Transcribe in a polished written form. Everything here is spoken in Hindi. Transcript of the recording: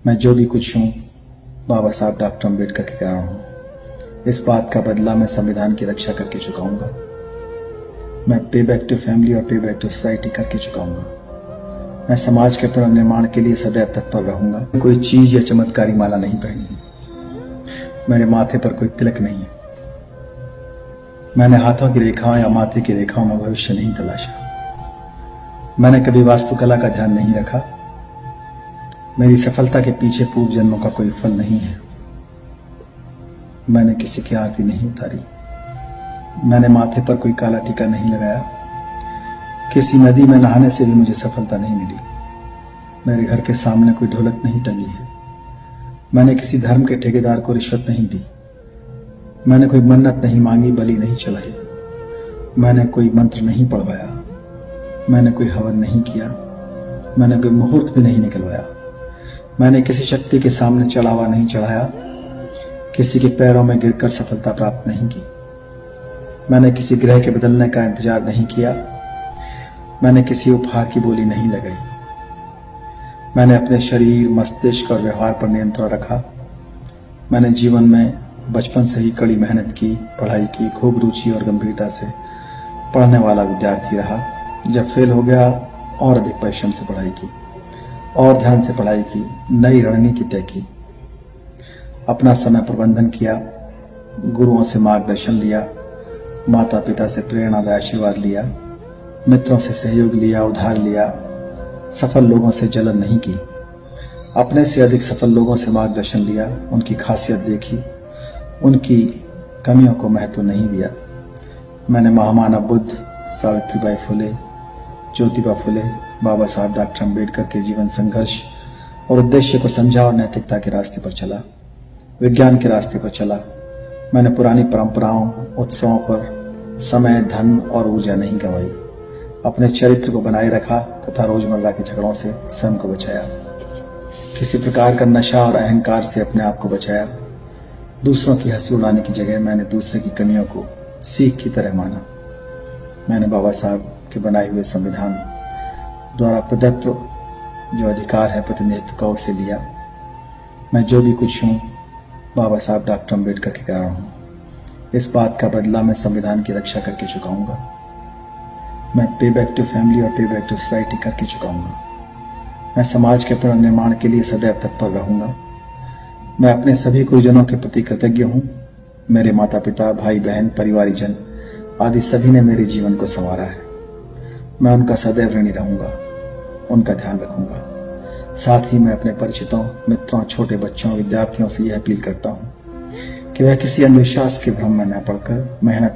मैं जो भी कुछ हूँ बाबा साहब डॉक्टर अम्बेडकर के कारण हूँ। इस बात का बदला मैं संविधान की रक्षा करके चुकाऊंगा। मैं पे बैक टू फैमिली और पे बैक टू सोसाइटी करके चुकाऊंगा। मैं समाज के पुनर्निर्माण के लिए सदैव तत्पर रहूंगा। कोई चीज या चमत्कारी माला नहीं पहनी है। मेरे माथे पर कोई तिलक नहीं है। मैंने हाथों की रेखाओं या माथे की रेखाओं में भविष्य नहीं तलाशा। मैंने कभी वास्तुकला का ध्यान नहीं रखा। मेरी सफलता के पीछे पूर्व जन्मों का कोई फल नहीं है। मैंने किसी की आरती नहीं उतारी। मैंने माथे पर कोई काला टीका नहीं लगाया। किसी नदी में नहाने से भी मुझे सफलता नहीं मिली। मेरे घर के सामने कोई ढोलक नहीं टंगी है। मैंने किसी धर्म के ठेकेदार को रिश्वत नहीं दी। मैंने कोई मन्नत नहीं मांगी, बलि नहीं चढ़ाई। मैंने कोई मंत्र नहीं पढ़वाया। मैंने कोई हवन नहीं किया। मैंने कोई मुहूर्त भी नहीं निकलवाया। मैंने किसी शक्ति के सामने चढ़ावा नहीं चढ़ाया। किसी के पैरों में गिरकर सफलता प्राप्त नहीं की। मैंने किसी ग्रह के बदलने का इंतजार नहीं किया। मैंने किसी उपहार की बोली नहीं लगाई। मैंने अपने शरीर, मस्तिष्क और व्यवहार पर नियंत्रण रखा। मैंने जीवन में बचपन से ही कड़ी मेहनत की, पढ़ाई की, खूब रुचि और गंभीरता से पढ़ने वाला विद्यार्थी रहा। जब फेल हो गया और अधिक परिश्रम से पढ़ाई की और ध्यान से पढ़ाई की, नई रणनीति तय की, अपना समय प्रबंधन किया, गुरुओं से मार्गदर्शन लिया, माता पिता से प्रेरणा व आशीर्वाद लिया, मित्रों से सहयोग लिया, उधार लिया, सफल लोगों से जलन नहीं की, अपने से अधिक सफल लोगों से मार्गदर्शन लिया, उनकी खासियत देखी, उनकी कमियों को महत्व नहीं दिया। मैंने महामानव बुद्ध, सावित्रीबाई फुले, ज्योतिबा फुले, बाबा साहब डॉक्टर अम्बेडकर के जीवन संघर्ष और उद्देश्य को समझा और नैतिकता के रास्ते पर चला, विज्ञान के रास्ते पर चला। मैंने पुरानी परंपराओं, उत्सवों पर समय, धन और ऊर्जा नहीं गंवाई। अपने चरित्र को बनाए रखा तथा रोजमर्रा के झगड़ों से स्वयं को बचाया। किसी प्रकार का नशा और अहंकार से अपने आप को बचाया। दूसरों की हंसी उड़ाने की जगह मैंने दूसरे की कमियों को सीख की तरह माना। मैंने बाबा साहब के बनाए हुए संविधान द्वारा प्रदत्त जो अधिकार है प्रतिनिधित्व का, उसे लिया। मैं जो भी कुछ हूँ बाबा साहब डॉक्टर अम्बेडकर के कारण हूँ। इस बात का बदला मैं संविधान की रक्षा करके चुकाऊंगा। मैं पे बैक टू फैमिली और पे बैक टू सोसाइटी करके चुकाऊंगा। मैं समाज के पुनर्निर्माण के लिए सदैव तत्पर रहूंगा। मैं अपने सभी गुरुजनों के प्रति कृतज्ञ हूँ। मेरे माता पिता, भाई बहन, परिवारीजन आदि सभी ने मेरे जीवन को संवारा है। मैं उनका सदैव ऋणी रहूंगा, उनका ध्यान रखूंगा। साथ ही मैं अपने परिचितों, मित्रों, छोटे बच्चों, विद्यार्थियों से यह अपील करता हूँ कि वह किसी अंधविश्वास के भ्रम में न पड़कर मेहनत